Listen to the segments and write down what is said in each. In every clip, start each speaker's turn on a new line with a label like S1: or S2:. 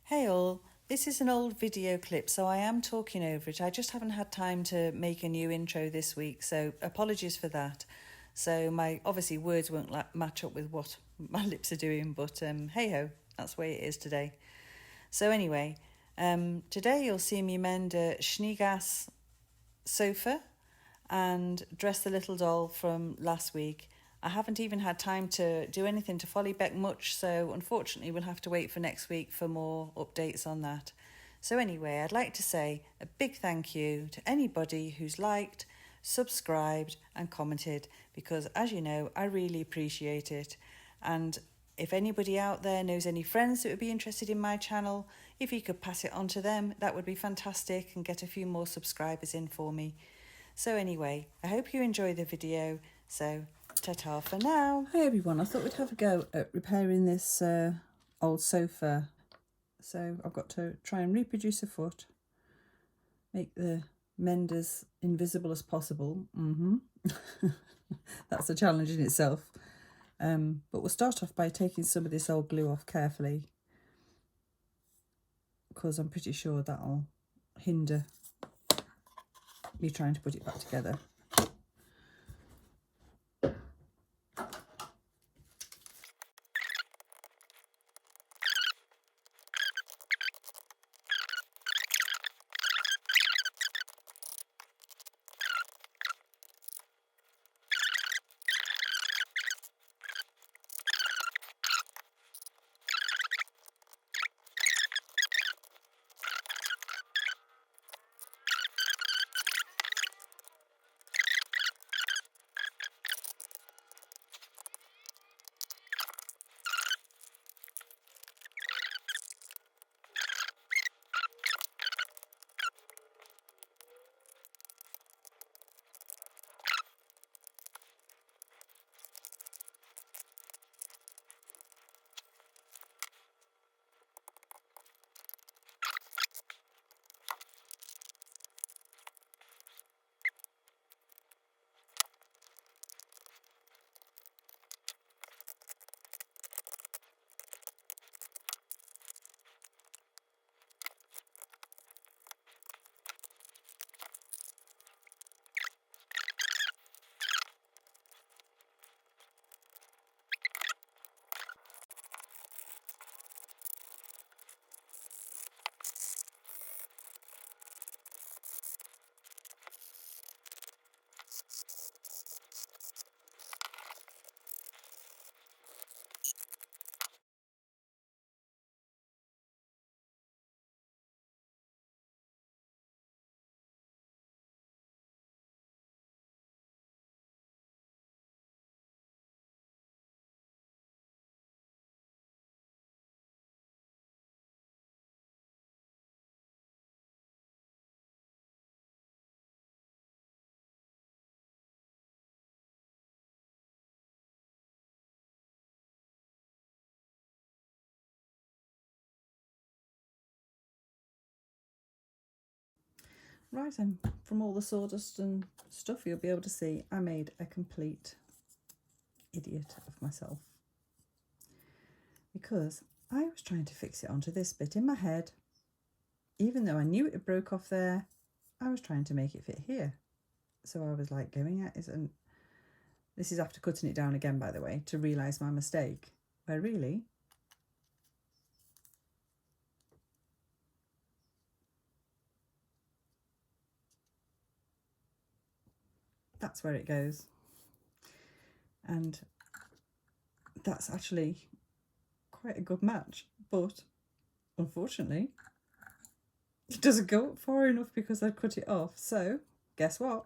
S1: Hey all, this is an old video clip, so I am talking over it. I just haven't had time to make a new intro this week, so apologies for that. So my obviously words won't match up with what my lips are doing, but hey ho, that's the way it is today. So anyway, today you'll see me mend a Schneegas sofa and dress the little doll from last week. I haven't even had time to do anything to folly back much, so unfortunately we'll have to wait for next week for more updates on that. So anyway, I'd like to say a big thank you to anybody who's liked, subscribed and commented, because as you know, I really appreciate it. And if anybody out there knows any friends that would be interested in my channel, if you could pass it on to them, that would be fantastic and get a few more subscribers in for me. So anyway, I hope you enjoy the video. So ta-ta for now.
S2: Hi everyone, I thought we'd have a go at repairing this old sofa. So I've got to try and reproduce a foot, make the mend as invisible as possible. That's a challenge in itself. But we'll start off by taking some of this old glue off carefully, because I'm pretty sure that'll hinder me trying to put it back together. Right, and from all the sawdust and stuff, you'll be able to see I made a complete idiot of myself, because I was trying to fix it onto this bit in my head. Even though I knew it broke off there, I was trying to make it fit here. So I was like going at it, and this is after cutting it down again, by the way, to realise my mistake, where really that's where it goes. And that's actually quite a good match, but unfortunately it doesn't go up far enough because I cut it off. So guess what,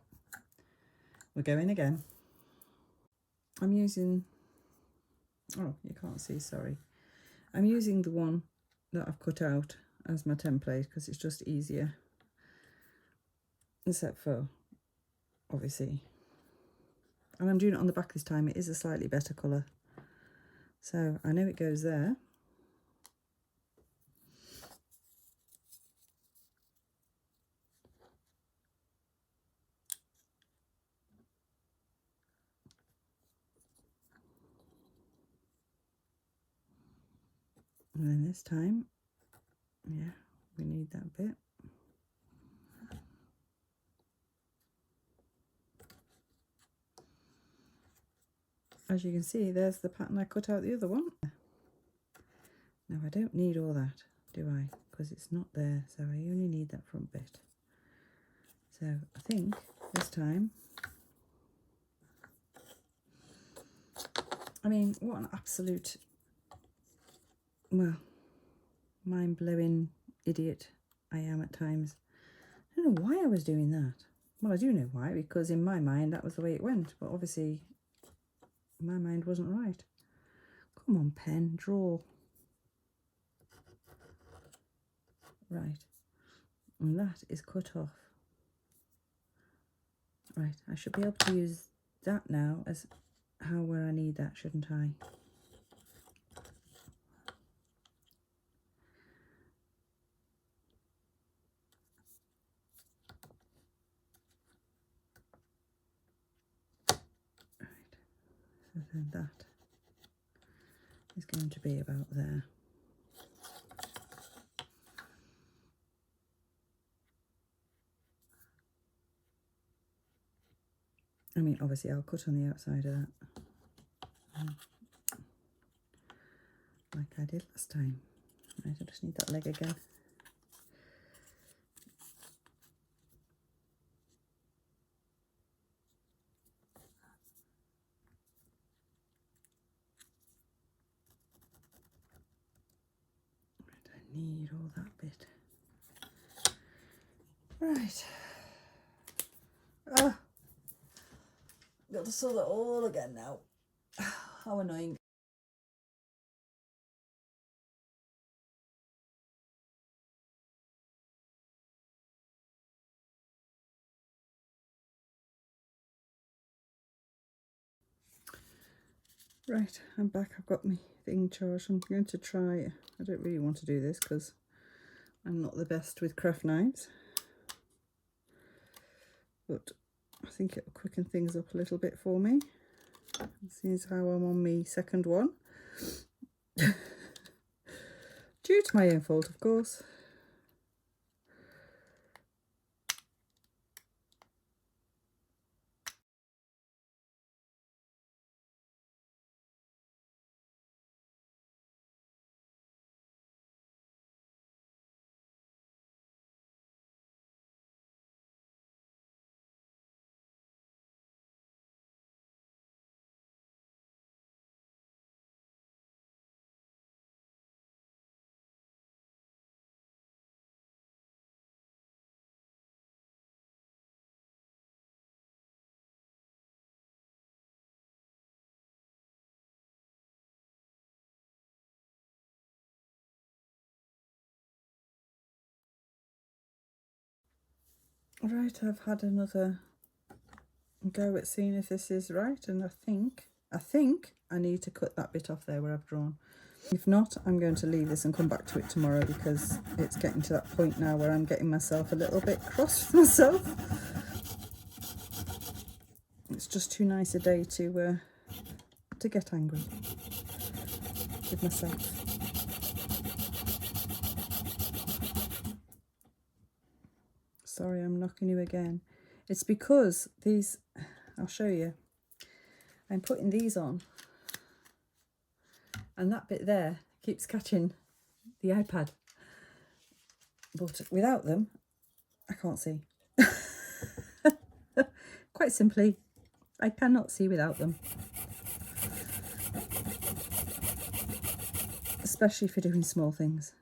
S2: we're going again. I'm using, oh you can't see, sorry, I'm using the one that I've cut out as my template because it's just easier, except for obviously, and I'm doing it on the back this time. It is a slightly better colour, so I know it goes there. And then this time Yeah, we need that bit. As you can see, there's the pattern I cut out the other one. Now I don't need all that, do I? Because it's not there, so I only need that front bit. So I think this time, I mean, what an absolute, well, mind-blowing idiot I am at times. I don't know why I was doing that. Well, I do know why, because in my mind that was the way it went, but obviously my mind wasn't right. Come on, pen, draw. Right, and that is cut off. Right, I should be able to use that now as where I need that, shouldn't I? Right, so then that is going to be about there. I mean, obviously I'll cut on the outside of that, like I did last time. Right, I just need that leg again. Right, I need all that bit. Right. Ah, got to sew that all again now. How annoying. Right, I'm back. I've got my thing charged. I'm going to try. I don't really want to do this because I'm not the best with craft knives, but I think it'll quicken things up a little bit for me. This is how I'm on my second one. Due to my own fault, of course. Right, I've had another go at seeing if this is right, and I think I need to cut that bit off there where I've drawn. If not, I'm going to leave this and come back to it tomorrow, because it's getting to that point now where I'm getting myself a little bit cross with myself. It's just too nice a day to get angry with myself. Sorry, I'm knocking you again. It's because these, I'll show you. I'm putting these on, and that bit there keeps catching the iPad. But without them, I can't see. Quite simply, I cannot see without them. Especially for doing small things.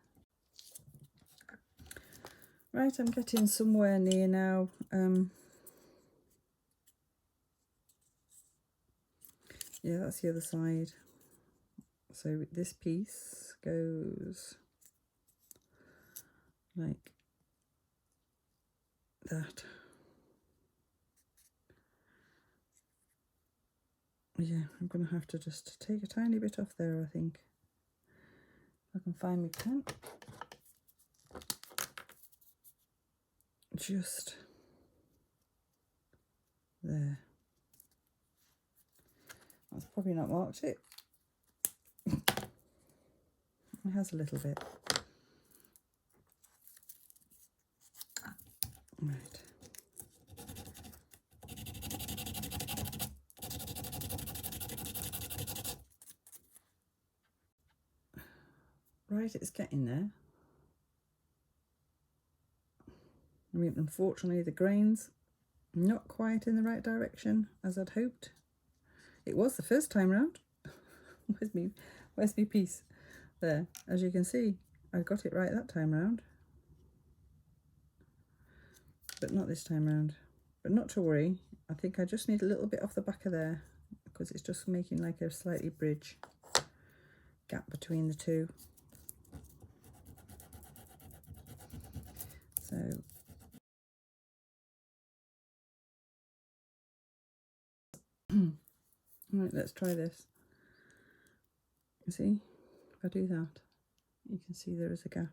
S2: Right, I'm getting somewhere near now. Yeah, that's the other side. So this piece goes like that. Yeah, I'm going to have to just take a tiny bit off there, I think. If I can find my pen. Just there. That's probably not marked it. It has a little bit. Right, it's getting there. I mean, unfortunately, the grain's not quite in the right direction as I'd hoped. It was the first time round. Where's me piece? There, as you can see, I got it right that time round. But not this time round. But not to worry, I think I just need a little bit off the back of there because it's just making like a slightly bridge gap between the two. So right, let's try this. You see, if I do that, you can see there is a gap.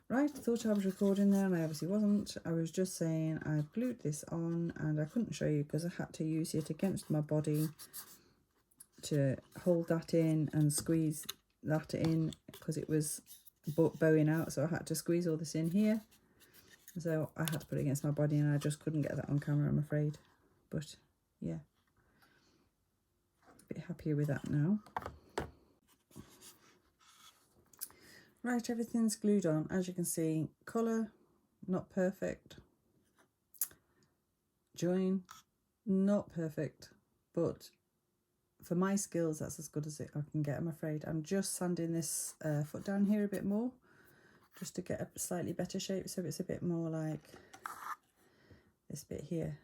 S2: Right, I thought I was recording there and I obviously wasn't. I was just saying I glued this on and I couldn't show you because I had to use it against my body to hold that in and squeeze that in because it was bowing out, so I had to squeeze all this in here. So I had to put it against my body and I just couldn't get that on camera, I'm afraid. But yeah, a bit happier with that now. Right, everything's glued on. As you can see, colour, not perfect. Join, not perfect. But for my skills, that's as good as I can get, I'm afraid. I'm just sanding this foot down here a bit more, just to get a slightly better shape, so it's a bit more like this bit here.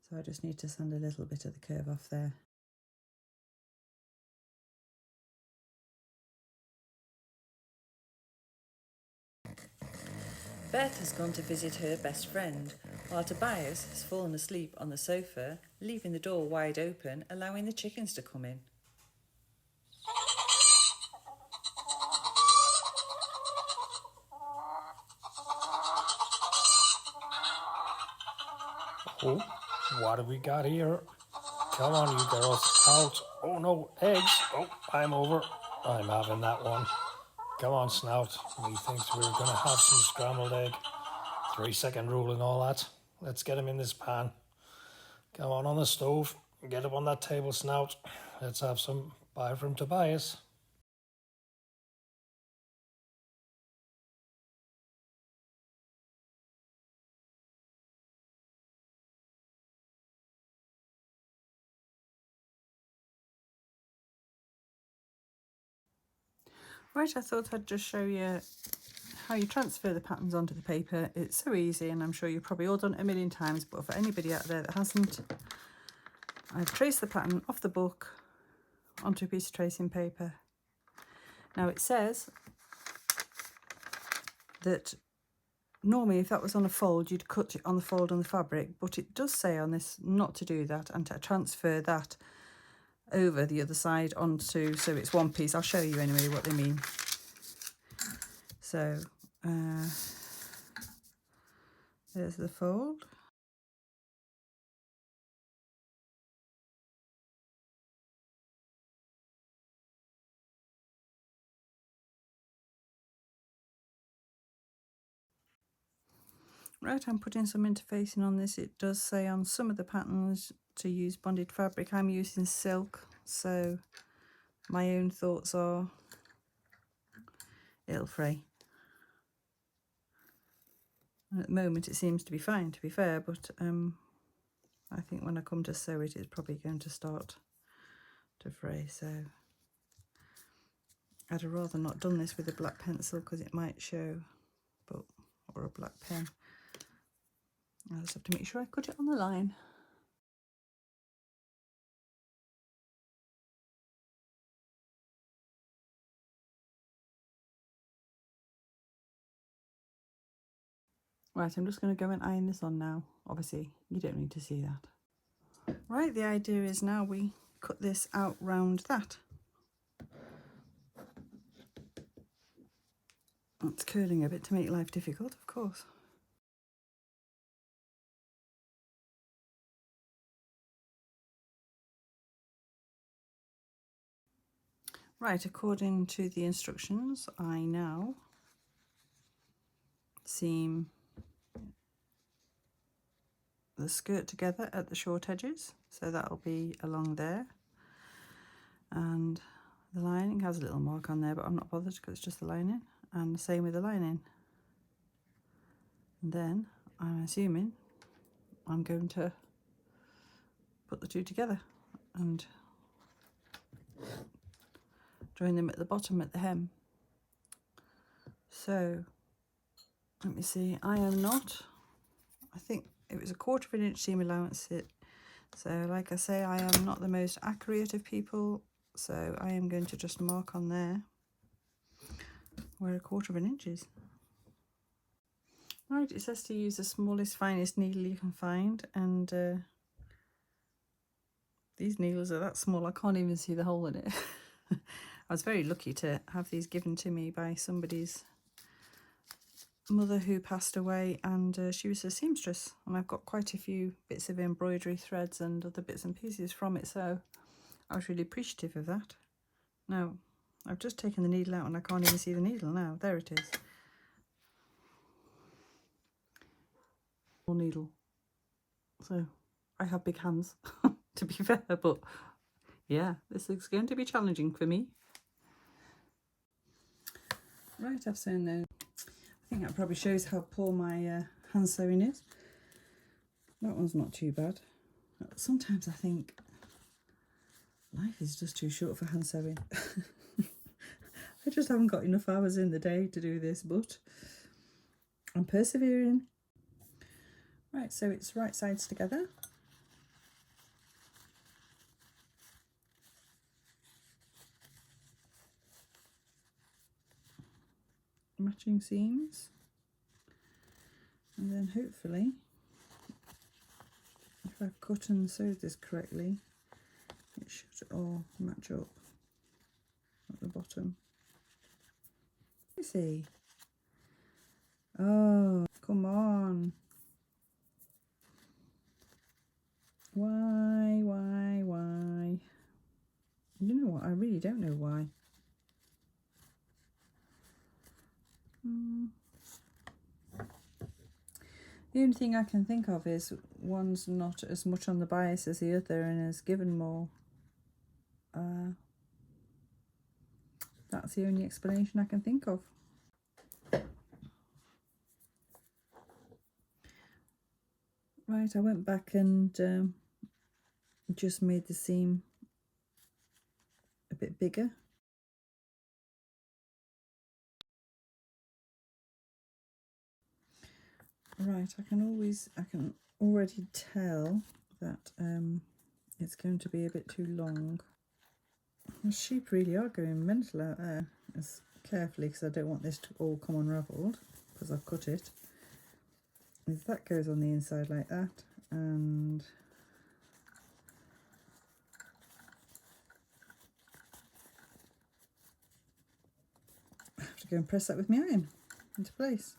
S2: So I just need to sand a little bit of the curve off there. Beth has gone to visit her best friend, while Tobias has fallen asleep on the sofa, leaving the door wide open, allowing the chickens to come in.
S3: Oh, what have we got here? Come on, you girls, out. Oh no, eggs. Oh, I'm over. I'm having that one. Come on, Snout. Me thinks we're gonna have some scrambled egg. 3-second rule and all that. Let's get him in this pan. Come on the stove. Get up on that table, Snout. Let's have some. Bye from Tobias.
S2: Right, I thought I'd just show you how you transfer the patterns onto the paper. It's so easy, and I'm sure you've probably all done it a million times, but for anybody out there that hasn't, I've traced the pattern off the book onto a piece of tracing paper. Now it says that normally if that was on a fold, you'd cut it on the fold on the fabric, but it does say on this not to do that and to transfer that over the other side onto, so it's one piece. I'll show you anyway what they mean. So there's the fold. Right, I'm putting some interfacing on this. It does say on some of the patterns to use bonded fabric. I'm using silk, so my own thoughts are it'll fray. And at the moment it seems to be fine, to be fair, but I think when I come to sew it, it's probably going to start to fray. So I'd have rather not done this with a black pencil because it might show, but or a black pen. I just have to make sure I cut it on the line. Right, I'm just going to go and iron this on now. Obviously, you don't need to see that. Right, the idea is now we cut this out round that. It's curling a bit to make life difficult, of course. Right, according to the instructions, I now seam the skirt together at the short edges, so that'll be along there, and the lining has a little mark on there, but I'm not bothered because it's just the lining, and the same with the lining. And then I'm assuming I'm going to put the two together and join them at the bottom at the hem. So let me see, I think it was a 1/4 inch seam allowance. So like I say, I am not the most accurate of people, so I am going to just mark on there where a 1/4 inch is. Right, it says to use the smallest, finest needle you can find, and these needles are that small I can't even see the hole in it. I was very lucky to have these given to me by somebody's mother who passed away, and she was a seamstress, and I've got quite a few bits of embroidery threads and other bits and pieces from it, so I was really appreciative of that. Now I've just taken the needle out and I can't even see the needle now. There it is. Needle. So I have big hands to be fair, but yeah, this is going to be challenging for me. Right, I've sewn those. I think that probably shows how poor my hand sewing is. That one's not too bad. Sometimes I think life is just too short for hand sewing. I just haven't got enough hours in the day to do this, but I'm persevering. Right, so it's right sides together. Matching seams. And then hopefully, if I've cut and sewed this correctly, it should all match up at the bottom. You see? Oh, come on. Why? You know what? I really don't know why. The only thing I can think of is one's not as much on the bias as the other and has given more. That's the only explanation I can think of. Right, I went back and just made the seam a bit bigger. Right, I can already tell that it's going to be a bit too long. The sheep really are going mental out there. As carefully, because I don't want this to all come unravelled, because I've cut it. If that goes on the inside like that, and I have to go and press that with my iron into place.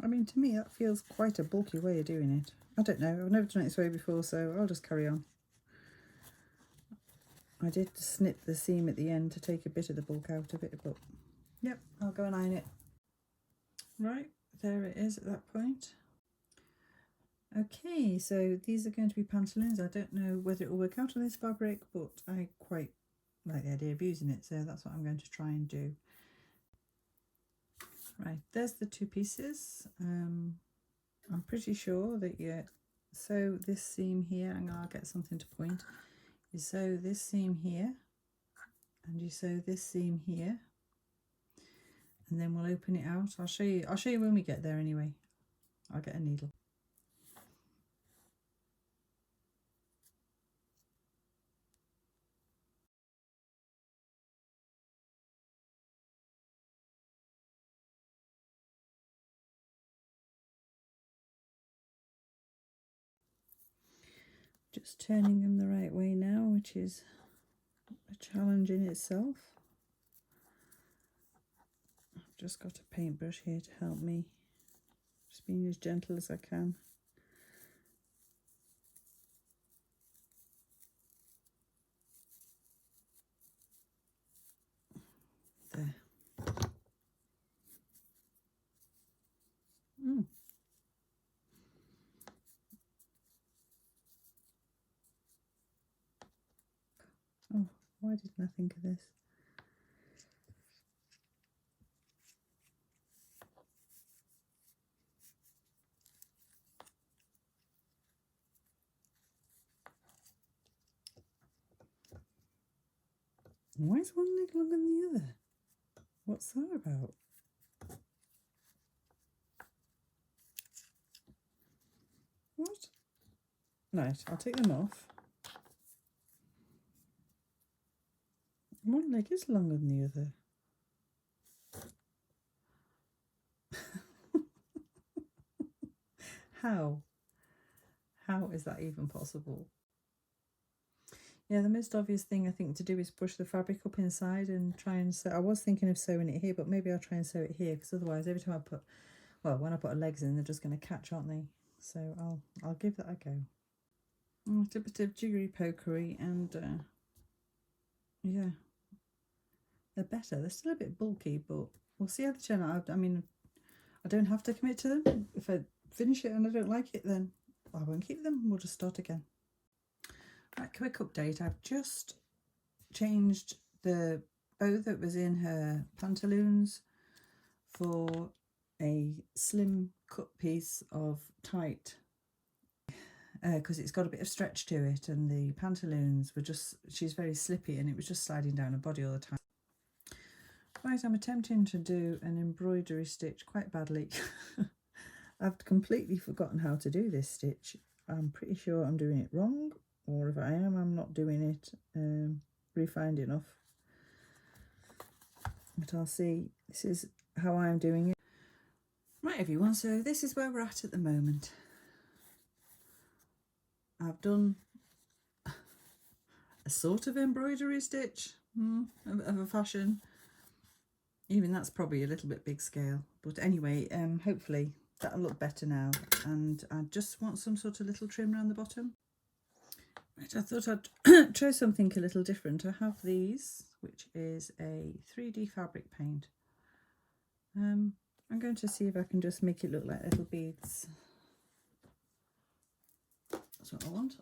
S2: I mean, to me that feels quite a bulky way of doing it. I don't know, I've never done it this way before, so I'll just carry on. I did snip the seam at the end to take a bit of the bulk out of it, but yep, I'll go and iron it. Right, there it is at that point. Okay, so these are going to be pantaloons. I don't know whether it will work out on this fabric, but I quite like the idea of using it, so that's what I'm going to try and do. Right, there's the two pieces. I'm pretty sure that you sew this seam here, and I'll get something to point. You sew this seam here, and you sew this seam here, and then we'll open it out. I'll show you when we get there anyway. I'll get a needle. Just turning them the right way now, which is a challenge in itself. I've just got a paintbrush here to help me. Just being as gentle as I can. Oh, why didn't I think of this? Why is one leg longer than the other? What's that about? What? Right, I'll take them off. One leg is longer than the other. How? How is that even possible? Yeah, the most obvious thing I think to do is push the fabric up inside and try and sew. I was thinking of sewing it here, but maybe I'll try and sew it here, because otherwise every time I put, well, when I put her legs in, they're just going to catch, aren't they? So I'll give that a go. It's a bit of jiggery pokery, and yeah, they're better. They're still a bit bulky, but we'll see how they turn out. I mean, I don't have to commit to them. If I finish it and I don't like it, then I won't keep them. We'll just start again. Right, quick update. I've just changed the bow that was in her pantaloons for a slim cut piece of tight, because it's got a bit of stretch to it, and the pantaloons were just, she's very slippy and it was just sliding down her body all the time. Right, I'm attempting to do an embroidery stitch quite badly. I've completely forgotten how to do this stitch. I'm pretty sure I'm doing it wrong, or if I am, I'm not doing it refined enough. But I'll see. This is how I'm doing it. Right, everyone, so this is where we're at the moment. I've done a sort of embroidery stitch of a fashion. Even that's probably a little bit big scale. But anyway, hopefully that'll look better now. And I just want some sort of little trim around the bottom. Right, I thought I'd try something a little different. I have these, which is a 3D fabric paint. I'm going to see if I can just make it look like little beads. That's what I want.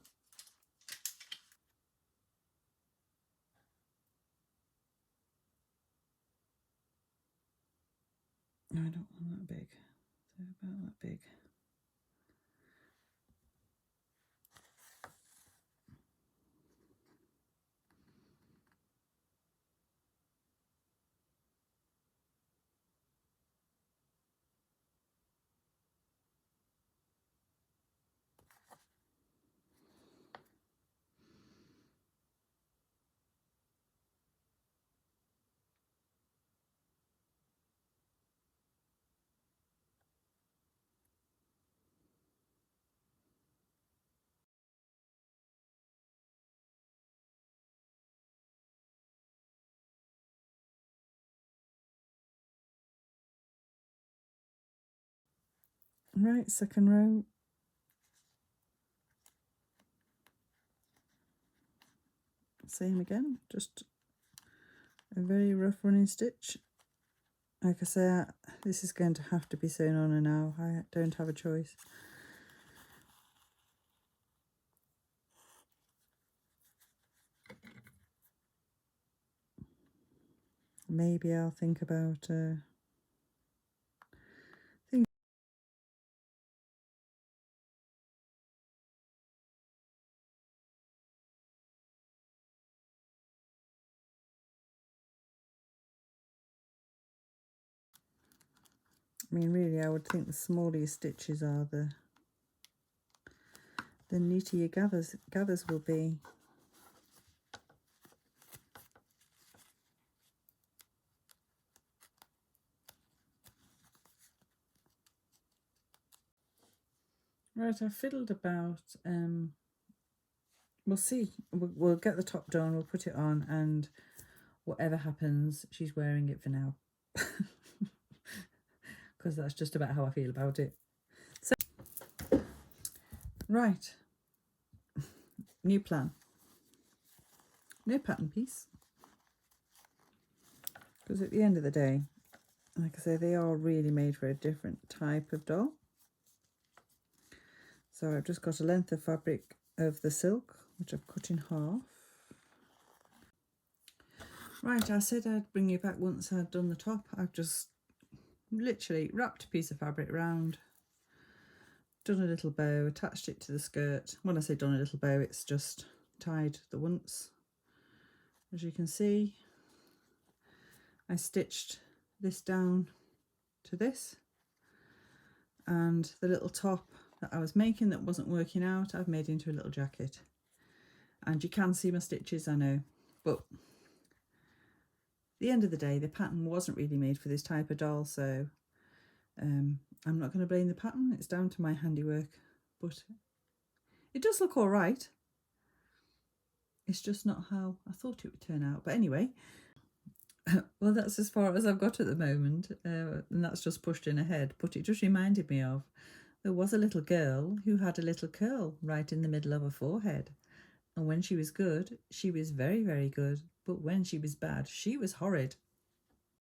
S2: No, I don't want that big. So about that big. Right, second row. Same again, just a very rough running stitch. Like I say, this is going to have to be sewn on now. I don't have a choice. Maybe I'll think about I mean, really, I would think the smaller stitches are the neater your gathers will be. Right, I fiddled about. We'll see. We'll get the top done. We'll put it on, and whatever happens, she's wearing it for now. Because that's just about how I feel about it. So, right. New plan. No pattern piece. Because at the end of the day, like I say, they are really made for a different type of doll. So I've just got a length of fabric of the silk, which I've cut in half. Right, I said I'd bring you back once I'd done the top. I've just literally wrapped a piece of fabric round, done a little bow, attached it to the skirt. When I say done a little bow, it's just tied the once. As you can see, I stitched this down to this, and the little top that I was making that wasn't working out, I've made into a little jacket. And you can see my stitches, I know, but at the end of the day, the pattern wasn't really made for this type of doll, so I'm not going to blame the pattern. It's down to my handiwork, but it does look all right. It's just not how I thought it would turn out. But anyway, well, that's as far as I've got at the moment, and that's just pushed in ahead. But it just reminded me of, there was a little girl who had a little curl right in the middle of her forehead. And when she was good, she was very, very good. But when she was bad, she was horrid.